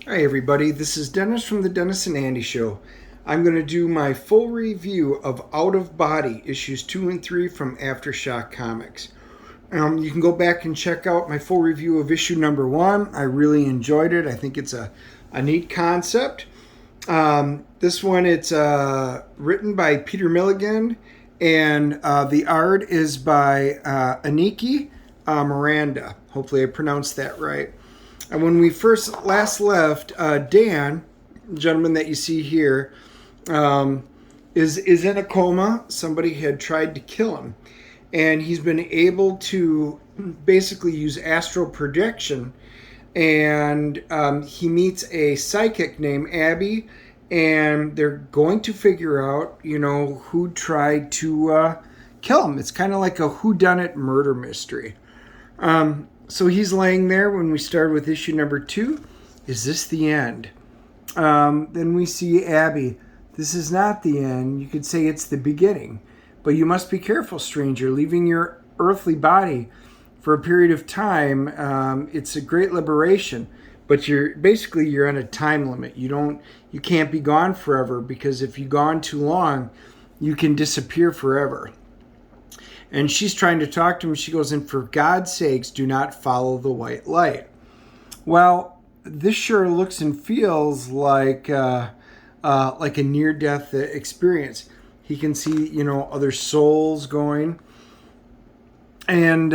Hi everybody, this is Dennis from the Dennis and Andy Show. I'm going to do my full review of Out of Body issues 2 and 3 from AfterShock Comics. You can go back and check out my full review of issue number 1. I really enjoyed it. I think it's a neat concept. This one, it's written by Peter Milligan, and the art is by Inaki Miranda. Hopefully I pronounced that right. And when we last left, Dan, the gentleman that you see here, is in a coma. Somebody had tried to kill him. And he's been able to basically use astral projection. And he meets a psychic named Abby. And they're going to figure out, who tried to kill him. It's kind of like a whodunit murder mystery. So he's laying there when we start with issue number 2. Is this the end? Then we see Abby. This is not the end. You could say it's the beginning. But you must be careful, stranger. Leaving your earthly body for a period of time, it's a great liberation. But you're on a time limit. You can't be gone forever, because if you're gone too long, you can disappear forever. And she's trying to talk to him. She goes, and for God's sakes, do not follow the white light. Well, this sure looks and feels like a near-death experience. He can see, other souls going. And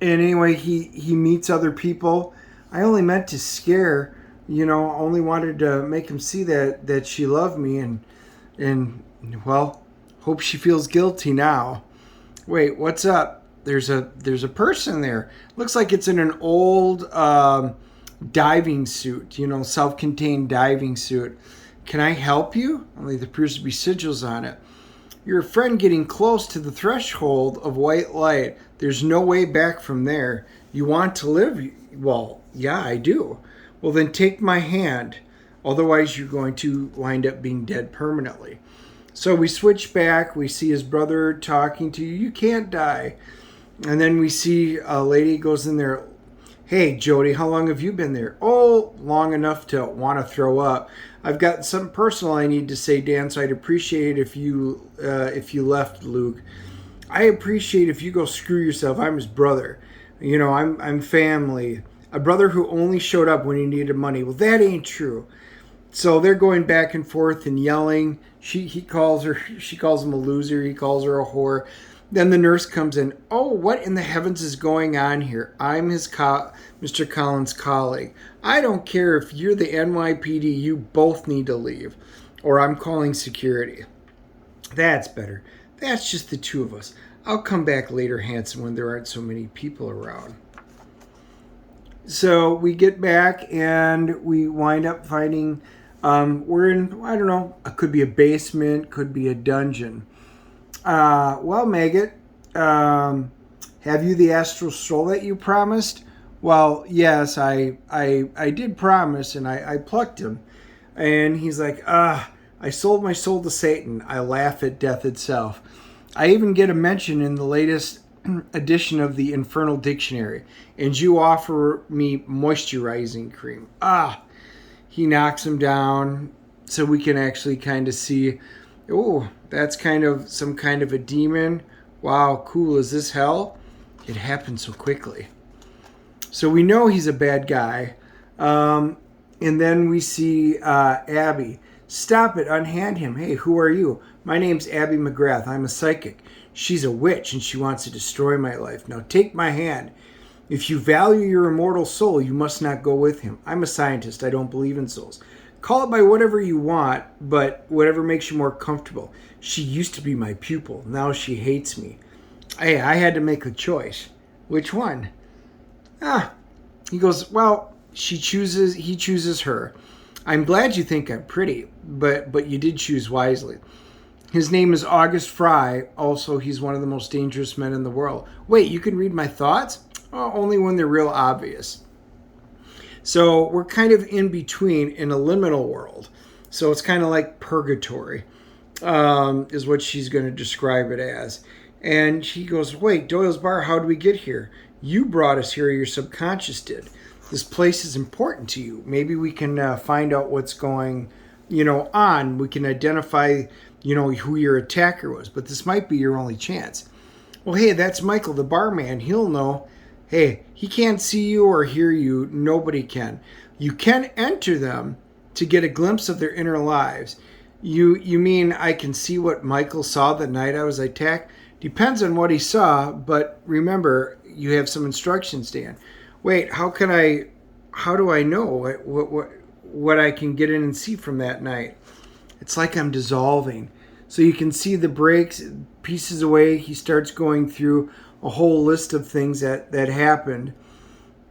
anyway, he meets other people. I only meant to scare, only wanted to make him see that she loved me. And well, hope she feels guilty now. Wait, what's up? There's a person there. Looks like it's in an old diving suit, self-contained diving suit. Can I help you? Only there appears to be sigils on it. You're a friend getting close to the threshold of white light. There's no way back from there. You want to live? Well, yeah, I do. Well, then take my hand. Otherwise, you're going to wind up being dead permanently. So we switch back. We see his brother talking to you. You can't die. And then we see a lady goes in there. Hey, Jody, how long have you been there? Oh, long enough to want to throw up. I've got something personal I need to say, Dan, so I'd appreciate it if you left, Luke. I appreciate if you go screw yourself. I'm his brother. I'm family. A brother who only showed up when he needed money. Well, that ain't true. So they're going back and forth and yelling. She calls him a loser. He calls her a whore. Then the nurse comes in. Oh, what in the heavens is going on here? I'm Mr. Collins' colleague. I don't care if you're the NYPD. You both need to leave, or I'm calling security. That's better. That's just the two of us. I'll come back later, handsome, when there aren't so many people around. So we get back and we wind up finding... we're in, I don't know, it could be a basement, could be a dungeon. Well, Maggot, have you the astral soul that you promised? Well, yes, I did promise, and I plucked him. And he's like, I sold my soul to Satan. I laugh at death itself. I even get a mention in the latest edition of the Infernal Dictionary. And you offer me moisturizing cream. He knocks him down so we can actually kind of see, oh, that's kind of some kind of a demon. Wow, cool. Is this hell? It happened so quickly. So we know he's a bad guy. And then we see Abby. Stop it. Unhand him. Hey, who are you? My name's Abby McGrath. I'm a psychic. She's a witch and she wants to destroy my life. Now take my hand. If you value your immortal soul, you must not go with him. I'm a scientist. I don't believe in souls. Call it by whatever you want, but whatever makes you more comfortable. She used to be my pupil. Now she hates me. Hey, I had to make a choice. Which one? He goes, well, he chooses her. I'm glad you think I'm pretty, but you did choose wisely. His name is August Fryne. Also, he's one of the most dangerous men in the world. Wait, you can read my thoughts? Oh, only when they're real obvious. So we're kind of in between in a liminal world. So it's kind of like purgatory, is what she's going to describe it as. And she goes, wait, Doyle's Bar, how did we get here? You brought us here, your subconscious did. This place is important to you. Maybe we can find out what's going, on. We can identify, who your attacker was. But this might be your only chance. Well, hey, that's Michael, the barman. He'll know. Hey, he can't see you or hear you. Nobody can. You can enter them to get a glimpse of their inner lives. You mean I can see what Michael saw the night I was attacked? Depends on what he saw, but remember, you have some instructions, Dan. Wait, how do I know what I can get in and see from that night? It's like I'm dissolving. So you can see the breaks, pieces away. He starts going through a whole list of things that happened.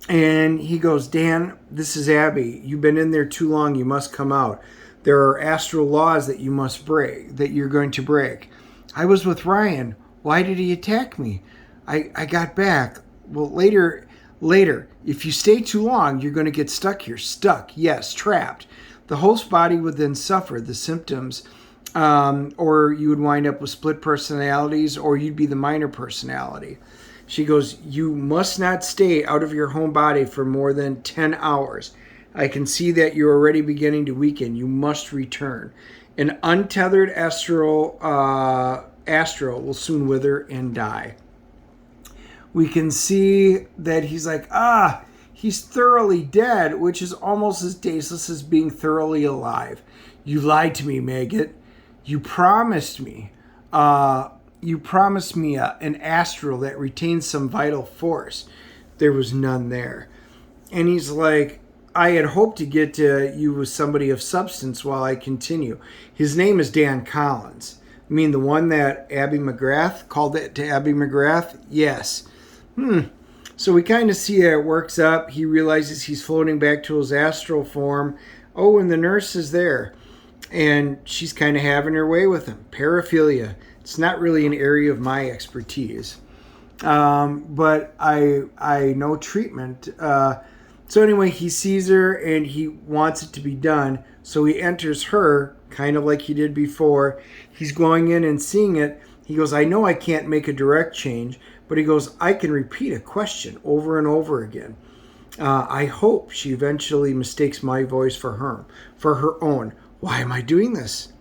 And he goes, Dan, this is Abby. You've been in there too long. You must come out. There are astral laws that you must break, that you're going to break. I was with Ryan. Why did he attack me? I got back. Well, later, if you stay too long, you're going to get stuck here. Stuck, yes, trapped. The host body would then suffer the symptoms, or you would wind up with split personalities, or you'd be the minor personality. She goes, you must not stay out of your home body for more than 10 hours. I can see that you're already beginning to weaken. You must return. An untethered astral will soon wither and die. We can see that he's like, he's thoroughly dead, which is almost as tasteless as being thoroughly alive. You lied to me, maggot. You promised me an astral that retains some vital force. There was none there. And he's like, I had hoped to get to you with somebody of substance while I continue. His name is Dan Collins. I mean, the one that Abby McGrath called it to Abby McGrath? Yes. So we kind of see that it works up. He realizes he's floating back to his astral form. Oh, and the nurse is there. And she's kind of having her way with him. Paraphilia. It's not really an area of my expertise. But I know treatment. So anyway, he sees her and he wants it to be done. So he enters her, kind of like he did before. He's going in and seeing it. He goes, I know I can't make a direct change, but he goes, I can repeat a question over and over again. I hope she eventually mistakes my voice for her own. Why am I doing this?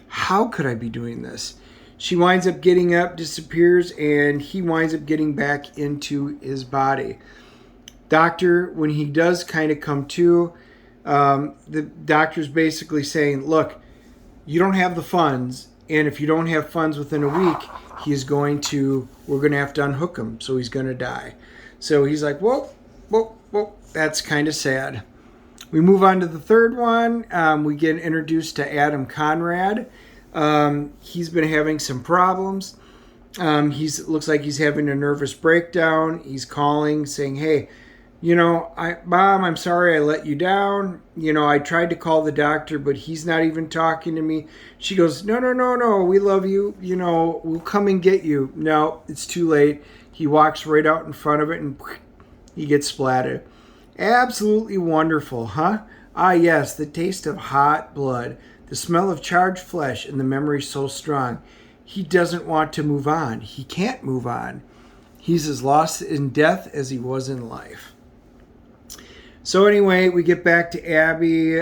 How could I be doing this? She winds up getting up, disappears, and he winds up getting back into his body. Doctor, when he does kind of come to, the doctor's basically saying, look, you don't have the funds, and if you don't have funds within a week, we're going to have to unhook him, so he's going to die. So he's like, whoa, that's kind of sad. We move on to the third one. We get introduced to Adam Conrad. He's been having some problems. Looks like he's having a nervous breakdown. He's calling, saying, hey, Mom, I'm sorry I let you down. I tried to call the doctor, but he's not even talking to me. She goes, no, we love you. We'll come and get you. No, it's too late. He walks right out in front of it and he gets splatted. Absolutely wonderful, huh? Ah, yes, the taste of hot blood, the smell of charred flesh, and the memory so strong. He doesn't want to move on. He can't move on. He's as lost in death as he was in life. So anyway, we get back to Abby.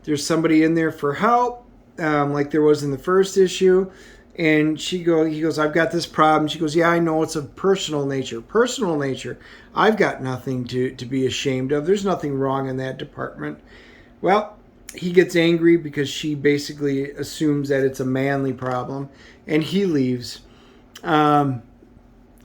There's somebody in there for help, like there was in the first issue. And he goes, I've got this problem. She goes, yeah, I know it's of personal nature. Personal nature. I've got nothing to be ashamed of. There's nothing wrong in that department. Well, he gets angry because she basically assumes that it's a manly problem. And he leaves. And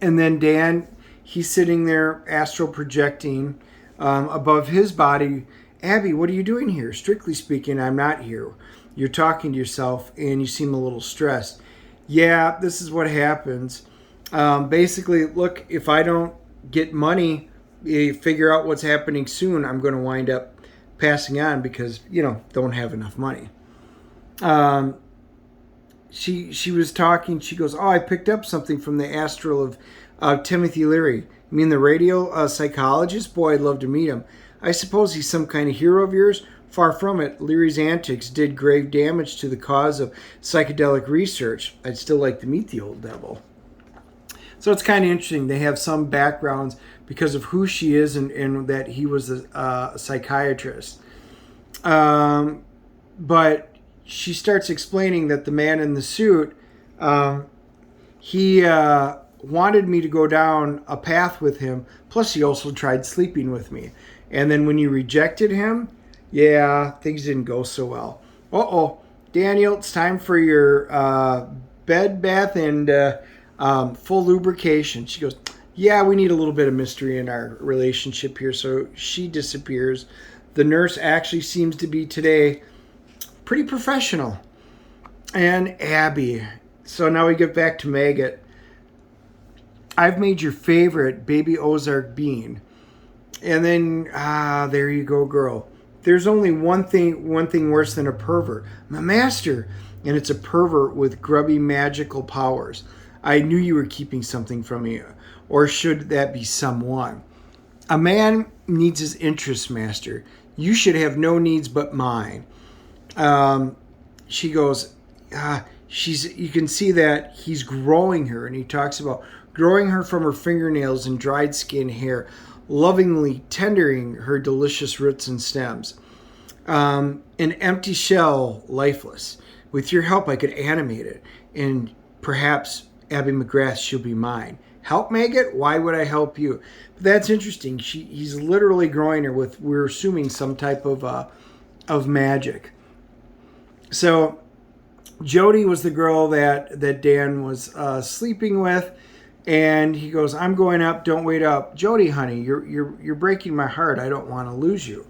then Dan, he's sitting there astral projecting above his body. Abby, what are you doing here? Strictly speaking, I'm not here. You're talking to yourself and you seem a little stressed. Yeah, this is what happens. Basically, look, if I don't get money, figure out what's happening soon, I'm going to wind up passing on because, don't have enough money. She was talking. She goes, oh, I picked up something from the astral of Timothy Leary. You mean the radio psychologist? Boy, I'd love to meet him. I suppose he's some kind of hero of yours? Far from it. Leary's antics did grave damage to the cause of psychedelic research. I'd still like to meet the old devil. So it's kind of interesting. They have some backgrounds because of who she is and that he was a psychiatrist. But she starts explaining that the man in the suit, he wanted me to go down a path with him. Plus, he also tried sleeping with me. And then when you rejected him, yeah, things didn't go so well. Uh-oh, Daniel, it's time for your bed, bath, and full lubrication. She goes, yeah, we need a little bit of mystery in our relationship here. So she disappears. The nurse actually seems to be today pretty professional. And Abby. So now we get back to Maggot. I've made your favorite baby Ozark bean. And then, there you go, girl. There's only one thing worse than a pervert. My master. And it's a pervert with grubby magical powers. I knew you were keeping something from me. Or should that be someone? A man needs his interests, master. You should have no needs but mine. She goes, you can see that he's growing her. And he talks about growing her from her fingernails and dried skin hair, lovingly tendering her delicious roots and stems. An empty shell, lifeless. With your help, I could animate it. And perhaps Abby McGrath, she'll be mine. Help, Maggot? Why would I help you? But that's interesting. He's literally growing her with, we're assuming, some type of magic. So Jody was the girl that Dan was sleeping with, and he goes, I'm going up, don't wait up. Jody, honey, you're breaking my heart. I don't want to lose you.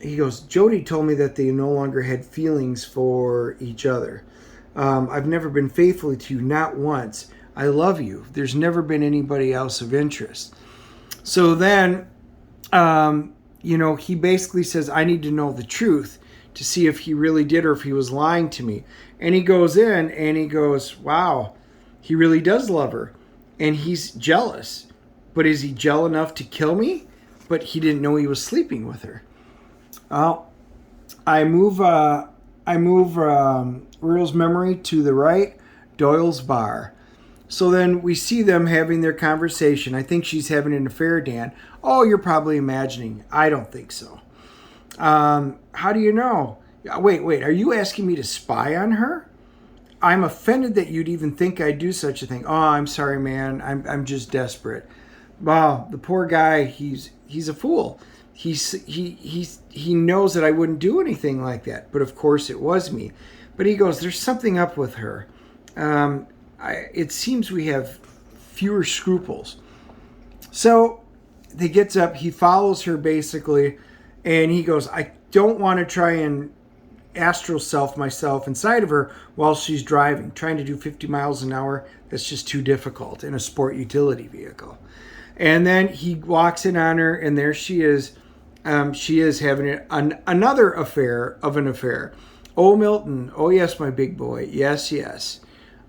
He goes, Jody told me that they no longer had feelings for each other. I've never been faithful to you, not once. I love you. There's never been anybody else of interest. So then, he basically says, I need to know the truth to see if he really did or if he was lying to me. And he goes in and he goes, wow, he really does love her. And he's jealous. But is he jealous enough to kill me? But he didn't know he was sleeping with her. Well, I move Uriel's memory to the right, Doyle's bar. So then we see them having their conversation. I think she's having an affair, Dan. Oh, you're probably imagining. I don't think so. How do you know? Wait, are you asking me to spy on her? I'm offended that you'd even think I'd do such a thing. Oh, I'm sorry, man. I'm just desperate. Wow, the poor guy, he's a fool. He knows that I wouldn't do anything like that. But of course it was me. But he goes, there's something up with her. It seems we have fewer scruples. So he gets up, he follows her basically, and he goes, I don't want to try and astral self myself inside of her while she's driving. Trying to do 50 miles an hour, that's just too difficult in a sport utility vehicle. And then he walks in on her, and there she is. She is having another affair of an affair. Oh, Milton. Oh, yes, my big boy. Yes, yes.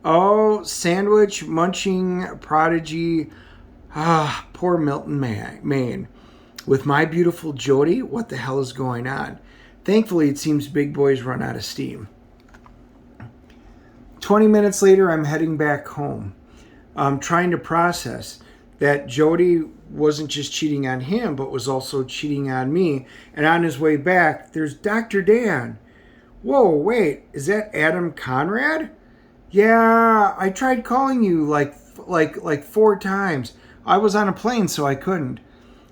Oh, sandwich munching prodigy. Poor Milton Maine. With my beautiful Jody, what the hell is going on? Thankfully, it seems big boys run out of steam. 20 minutes later, I'm heading back home. I'm trying to process that Jody wasn't just cheating on him, but was also cheating on me. And on his way back, there's Dr. Dan. Whoa, wait, is that Adam Conrad? Yeah, I tried calling you like 4 times. I was on a plane, so I couldn't.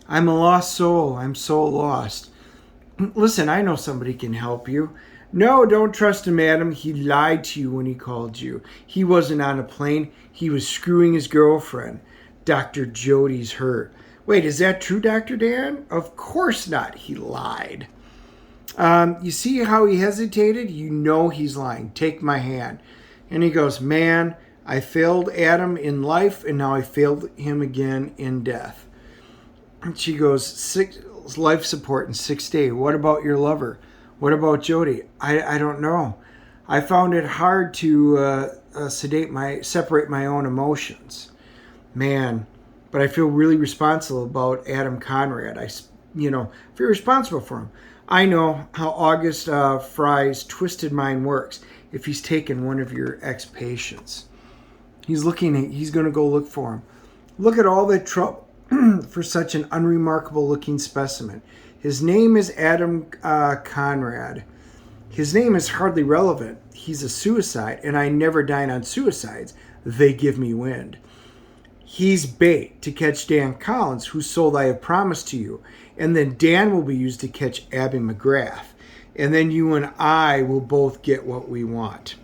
I'm a lost soul. I'm so lost. Listen, I know somebody can help you. No, don't trust him, Adam. He lied to you when he called you. He wasn't on a plane. He was screwing his girlfriend. Dr. Jody's hurt. Wait, is that true, Dr. Dan? Of course not. He lied. You see how he hesitated? You know he's lying. Take my hand. And he goes, man, I failed Adam in life, and now I failed him again in death. And she goes, life support in 6 days. What about your lover? What about Jody? I don't know. I found it hard to separate my own emotions. Man, but I feel really responsible about Adam Conrad. I feel responsible for him. I know how August Fryne's twisted mind works if he's taken one of your ex-patients. He's going to go look for him. Look at all the trouble for such an unremarkable looking specimen. His name is Adam Conrad. His name is hardly relevant. He's a suicide, and I never dine on suicides. They give me wind. He's bait to catch Dan Collins, whose soul I have promised to you. And then Dan will be used to catch Abby McGrath. And then you and I will both get what we want.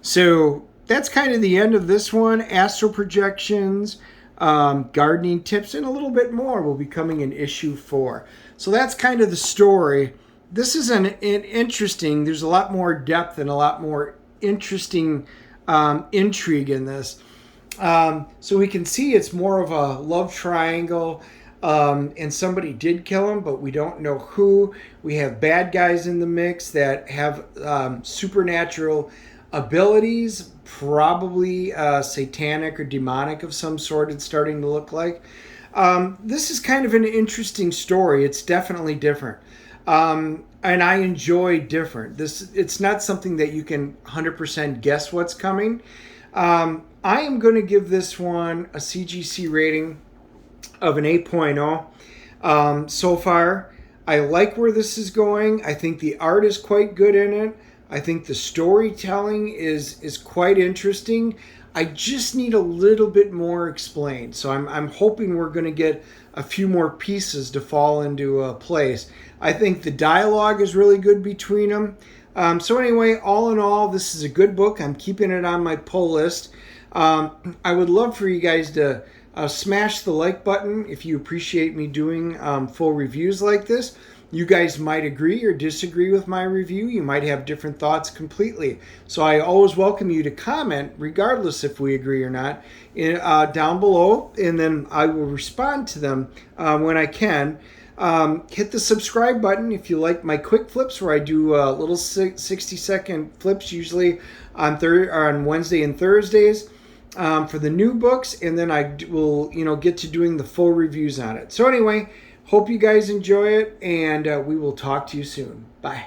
So that's kind of the end of this one. Astral projections, gardening tips, and a little bit more will be coming in issue 4. So that's kind of the story. This is an interesting, there's a lot more depth and a lot more interesting intrigue in this. So we can see it's more of a love triangle, and somebody did kill him, but we don't know who. We have bad guys in the mix that have supernatural abilities, probably satanic or demonic of some sort, it's starting to look like. This is kind of an interesting story. It's definitely different. And I enjoy different. It's not something that you can 100% guess what's coming. I am going to give this one a CGC rating of an 8.0. So far, I like where this is going. I think the art is quite good in it. I think the storytelling is quite interesting. I just need a little bit more explained. So I'm hoping we're going to get a few more pieces to fall into place. I think the dialogue is really good between them. So anyway, all in all, this is a good book. I'm keeping it on my pull list. I would love for you guys to smash the like button if you appreciate me doing full reviews like this. You guys might agree or disagree with my review. You might have different thoughts completely. So I always welcome you to comment, regardless if we agree or not, down below, and then I will respond to them when I can. Hit the subscribe button if you like my quick flips, where I do little 60-second flips, usually on Wednesday and Thursdays for the new books, and then I will get to doing the full reviews on it. So anyway, hope you guys enjoy it, and we will talk to you soon. Bye.